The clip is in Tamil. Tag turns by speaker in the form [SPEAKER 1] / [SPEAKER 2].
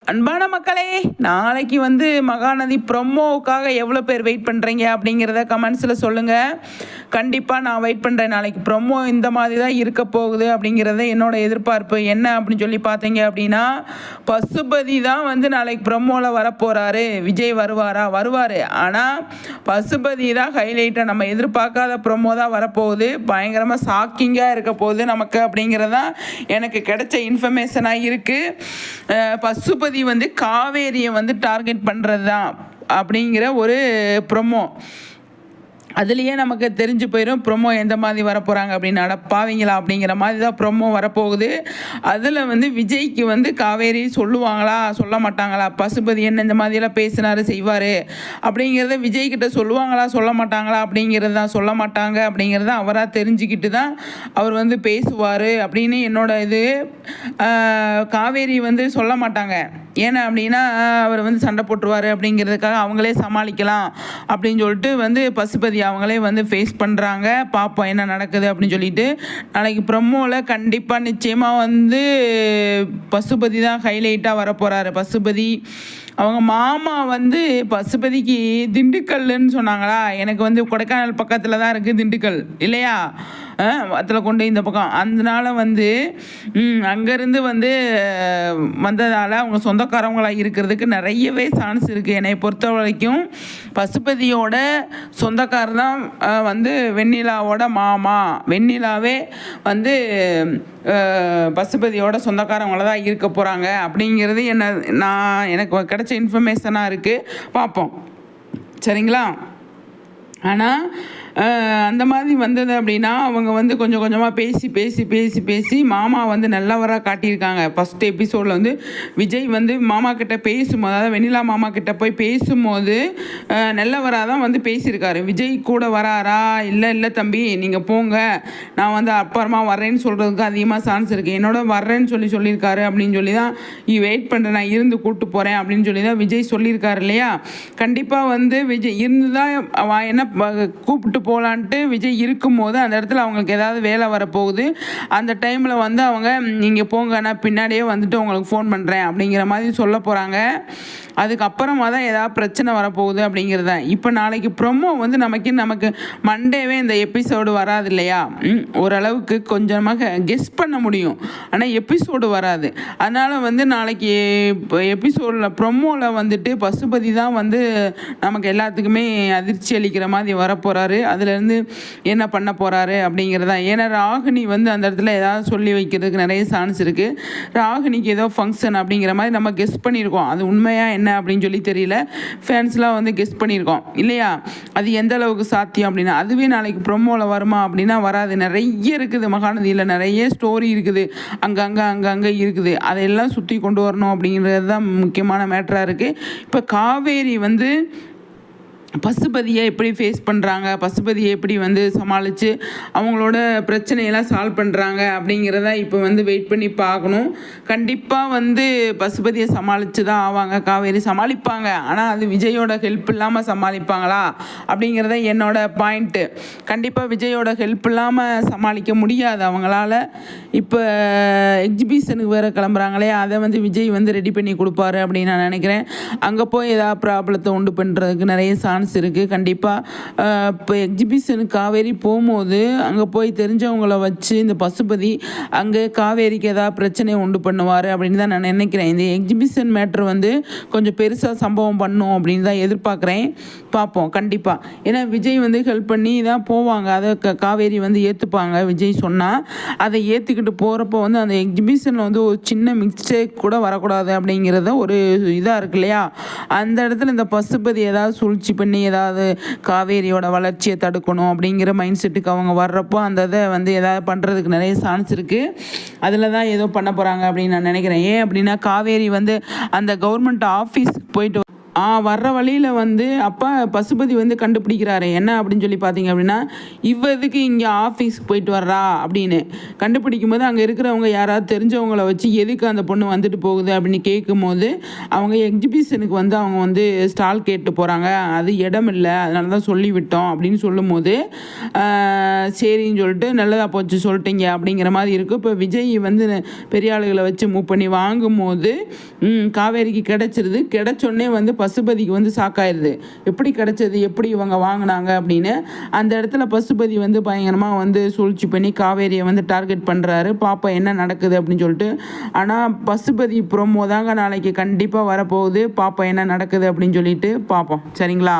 [SPEAKER 1] அன்பான மக்களே, நாளைக்கு வந்து மகாநதி ப்ரொமோவுக்காக எவ்வளோ பேர் வெயிட் பண்ணுறீங்க அப்படிங்கிறத கமெண்ட்ஸில் சொல்லுங்கள். கண்டிப்பாக நான் வெயிட் பண்ணுறேன். நாளைக்கு ப்ரொமோ இந்த மாதிரி தான் இருக்க போகுது அப்படிங்கிறத என்னோடய எதிர்பார்ப்பு. என்ன அப்படின்னு சொல்லி பார்த்தீங்க அப்படின்னா, பசுபதி தான் வந்து நாளைக்கு ப்ரொமோவில் வரப்போகிறாரு. விஜய் வருவார். ஆனால் பசுபதி தான் ஹைலைட்டாக, நம்ம எதிர்பார்க்காத ப்ரொமோ தான் வரப்போகுது. பயங்கரமாக ஷாக்கிங்காக இருக்க போகுது நமக்கு அப்படிங்கிறதான் எனக்கு கிடைச்ச இன்ஃபர்மேஷனாக இருக்குது. பசுபதி வந்து காவேரியை வந்து டார்கெட் பண்ணுறது தான் அப்படிங்கிற ஒரு ப்ரொமோ. அதுலேயே நமக்கு தெரிஞ்சு போயிடும் ப்ரொமோ எந்த மாதிரி வரப்போகிறாங்க அப்படின்னு. அடப்பாவீங்களா அப்படிங்கிற மாதிரி தான் ப்ரொமோ வரப்போகுது. அதில் வந்து விஜய்க்கு வந்து காவேரி சொல்லுவாங்களா சொல்ல மாட்டாங்களா, பசுபதி என்ன இந்த மாதிரியெல்லாம் பேசினார் செய்வார் அப்படிங்கிறத விஜய்கிட்ட சொல்லுவாங்களா சொல்ல மாட்டாங்களா அப்படிங்கிறது தான். சொல்ல மாட்டாங்க அப்படிங்கிறத அவராக தெரிஞ்சுக்கிட்டு தான் அவர் வந்து பேசுவார் அப்படின்னு என்னோட இது. காவேரி வந்து சொல்ல மாட்டாங்க. ஏன்னா அப்படின்னா அவர் வந்து சண்டை போட்டுருவார் அப்படிங்கிறதுக்காக அவங்களே சமாளிக்கலாம் அப்படின்னு சொல்லிட்டு வந்து பசுபதி அவங்களே வந்து ஃபேஸ் பண்ணுறாங்க. பார்ப்போம் என்ன நடக்குது அப்படின்னு சொல்லிட்டு. நாளைக்கு ப்ரொமோவில் கண்டிப்பாக நிச்சயமாக வந்து பசுபதி தான் ஹைலைட்டாக வரப்போகிறாரு. பசுபதி அவங்க மாமா வந்து பசுபதிக்கு திண்டுக்கல்லுன்னு சொன்னாங்களா. எனக்கு வந்து கொடைக்கானல் பக்கத்தில் தான் இருக்குது திண்டுக்கல் இல்லையா, அதில் கொண்டு இந்த பக்கம். அதனால வந்து அங்கேருந்து வந்து வந்ததால் அவங்க சொந்தக்காரவங்களாக இருக்கிறதுக்கு நிறையவே சான்ஸ் இருக்குது. என்னை பொறுத்த வரைக்கும் பசுபதியோட சொந்தக்காரர் தான் வந்து வெண்ணிலாவோட மாமா. வெண்ணிலாவே வந்து பசுபதியோட சொந்தக்காரவங்கள தான் இருக்க போகிறாங்க அப்படிங்கிறது எனக்கு கிடைச்ச இன்ஃபர்மேஷனாக இருக்குது. பார்ப்போம் சரிங்களா. ஆனால் அந்த மாதிரி வந்தது அப்படின்னா அவங்க வந்து கொஞ்சம் கொஞ்சமாக பேசி மாமா வந்து நல்லவராக காட்டியிருக்காங்க. ஃபஸ்ட் எபிசோடில் வந்து விஜய் வந்து மாமா கிட்ட பேசும்போது, அதாவது வெண்ணிலா மாமா கிட்ட போய் பேசும்போது நல்லவராக தான் வந்து பேசியிருக்காரு. விஜய் கூட வராரா, இல்லை தம்பி நீங்கள் போங்க, நான் வந்து அப்புறமா வர்றேன்னு சொல்கிறதுக்கு அதிகமாக சான்ஸ் இருக்குது, என்னோட வர்றேன்னு சொல்லியிருக்காரு அப்படின்னு சொல்லி தான் வெயிட் பண்ணுறேன், நான் இருந்து கூப்பிட்டு போகிறேன் அப்படின்னு சொல்லி தான் விஜய் சொல்லியிருக்காரு இல்லையா. கண்டிப்பாக வந்து விஜய் இருந்து தான் என்ன கூப்பிட்டு போகலான்ட்டு விஜய் இருக்கும்போது அந்த இடத்துல அவங்களுக்கு ஏதாவது வேலை வரப்போகுது. அந்த டைமில் வந்து அவங்க நீங்கள் போங்க, நான் பின்னாடியே வந்துட்டு உங்களுக்கு ஃபோன் பண்ணுறேன் அப்படிங்கிற மாதிரி சொல்ல போகிறாங்க. அதுக்கப்புறமா தான் ஏதாவது பிரச்சனை வரப்போகுது அப்படிங்கிறத. இப்போ நாளைக்கு ப்ரொமோ வந்து நமக்கு மண்டேவே இந்த எபிசோடு வராது இல்லையா. ஓரளவுக்கு கொஞ்சமாக கெஸ் பண்ண முடியும், ஆனால் எபிசோடு வராது. அதனால் வந்து நாளைக்கு எபிசோடில் ப்ரொமோவில் வந்துட்டு பசுபதி தான் வந்து நமக்கு எல்லாத்துக்குமே அதிர்ச்சி அளிக்கிற மாதிரி வரப்போகிறாரு. அதுலேருந்து என்ன பண்ண போகிறாரு அப்படிங்கிறதா. ஏன்னா ராகினி வந்து அந்த இடத்துல ஏதாவது சொல்லி வைக்கிறதுக்கு நிறைய சான்ஸ் இருக்குது. ராகினிக்கு ஏதோ ஃபங்க்ஷன் அப்படிங்கிற மாதிரி நம்ம கெஸ் பண்ணியிருக்கோம். அது உண்மையாக என்ன அப்படின்னு சொல்லி தெரியல. ஃபேன்ஸ்லாம் வந்து கெஸ் பண்ணியிருக்கோம் இல்லையா. அது எந்த அளவுக்கு சாத்தியம் அப்படின்னா, அதுவே நாளைக்கு ப்ரொமோவில் வருமா அப்படின்னா வராது. நிறைய இருக்குது மகாநதியில், நிறைய ஸ்டோரி இருக்குது, அங்கங்கே இருக்குது. அதையெல்லாம் சுற்றி கொண்டு வரணும் அப்படிங்கிறது தான் முக்கியமான மேட்டராக இருக்குது. இப்போ காவேரி வந்து பசுபதியை எப்படி ஃபேஸ் பண்ணுறாங்க, பசுபதியை எப்படி வந்து சமாளித்து அவங்களோட பிரச்சனையெல்லாம் சால்வ் பண்ணுறாங்க அப்படிங்கிறத இப்போ வந்து வெயிட் பண்ணி பார்க்கணும். கண்டிப்பாக வந்து பசுபதியை சமாளித்து தான் ஆவாங்க. காவேரி சமாளிப்பாங்க, ஆனால் அது விஜயோட ஹெல்ப் இல்லாமல் சமாளிப்பாங்களா அப்படிங்கிறத என்னோட பாயிண்ட்டு. கண்டிப்பாக விஜயோட ஹெல்ப் இல்லாமல் சமாளிக்க முடியாது அவங்களால. இப்போ எக்ஸிபிஷனுக்கு வேறு கிளம்புறாங்களே, அதை வந்து விஜய் வந்து ரெடி பண்ணி கொடுப்பாரு அப்படின்னு நான் நினைக்கிறேன். அங்கே போய் ஏதாவது ப்ராப்ளத்தை உண்டு பண்ணுறதுக்கு நிறைய இருக்குது. கண்டிப்பாக இப்போ எக்ஸிபிஷனுக்கு காவேரி போகும்போது அங்கே போய் தெரிஞ்சவங்கள வச்சு இந்த பசுபதி அங்கே காவேரிக்கு ஏதாவது பிரச்சனையை உண்டு பண்ணுவார் அப்படின்னு தான் நான் நினைக்கிறேன். இந்த எக்ஸிபிஷன் மேட்ரு வந்து கொஞ்சம் பெருசாக சம்பவம் பண்ணும் அப்படின்னு தான் எதிர்பார்க்குறேன். பார்ப்போம் கண்டிப்பாக. ஏன்னா விஜய் வந்து ஹெல்ப் பண்ணி தான் போவாங்க, அதை காவேரி வந்து ஏற்றுப்பாங்க. விஜய் சொன்னால் அதை ஏற்றுக்கிட்டு போகிறப்போ வந்து அந்த எக்ஸிபிஷனில் வந்து ஒரு சின்ன மிஸ்டேக் கூட வரக்கூடாது அப்படிங்கிறத ஒரு இதாக இருக்கு இல்லையா. அந்த இடத்துல இந்த பசுபதி ஏதாவது சூழ்ச்சி பண்ணி ஏதாவது காவேரியோட வளர்ச்சியை தடுக்கணும் அப்படிங்கிற மைண்ட் செட்டுக்கு அவங்க வர்றப்போ அந்த இதை வந்து ஏதாவது பண்ணுறதுக்கு நிறைய சான்ஸ் இருக்குது. அதில் தான் ஏதோ பண்ண போகிறாங்க அப்படின்னு நான் நினைக்கிறேன். ஏன் அப்படின்னா காவேரி வந்து அந்த கவர்மெண்ட் ஆஃபீஸுக்கு போயிட்டு வர்ற வழியில் வந்து அப்போ பசுபதி வந்து கண்டுபிடிக்கிறாரு என்ன அப்படின்னு சொல்லி பார்த்தீங்க அப்படின்னா, இவதுக்கு இங்கே ஆஃபீஸுக்கு போயிட்டு வர்றா அப்படின்னு கண்டுபிடிக்கும் போது அங்கே இருக்கிறவங்க யாராவது தெரிஞ்சவங்கள வச்சு எதுக்கு அந்த பொண்ணு வந்துட்டு போகுது அப்படின்னு கேட்கும்போது அவங்க எக்ஸிபிஷனுக்கு வந்து அவங்க வந்து ஸ்டால் கேட்டு போகிறாங்க, அது இடம் இல்லை அதனால தான் சொல்லிவிட்டோம் அப்படின்னு சொல்லும்போது சரின்னு சொல்லிட்டு நல்லதாக போச்சு சொல்லிட்டீங்க அப்படிங்கிற மாதிரி இருக்கும். இப்போ விஜய் வந்து பெரிய ஆளுகளை வச்சு மூவ் பண்ணி வாங்கும்போது காவேரிக்கு கிடச்சிருது. கிடச்சோடனே வந்து பசுபதிக்கு வந்து ஷாக்காயிருது, எப்படி கிடச்சது, எப்படி இவங்க வாங்கினாங்க அப்படின்னு. அந்த இடத்துல பசுபதி வந்து பயங்கரமாக வந்து சூழ்ச்சி பண்ணி காவேரியை வந்து டார்கெட் பண்ணுறாரு. பாப்பா என்ன நடக்குது அப்படின்னு சொல்லிட்டு. ஆனால் பசுபதி ப்ரோமோ தாங்க நாளைக்கு கண்டிப்பாக வரப்போகுது. பாப்பா என்ன நடக்குது அப்படின்னு சொல்லிட்டு பார்ப்போம். சரிங்களா?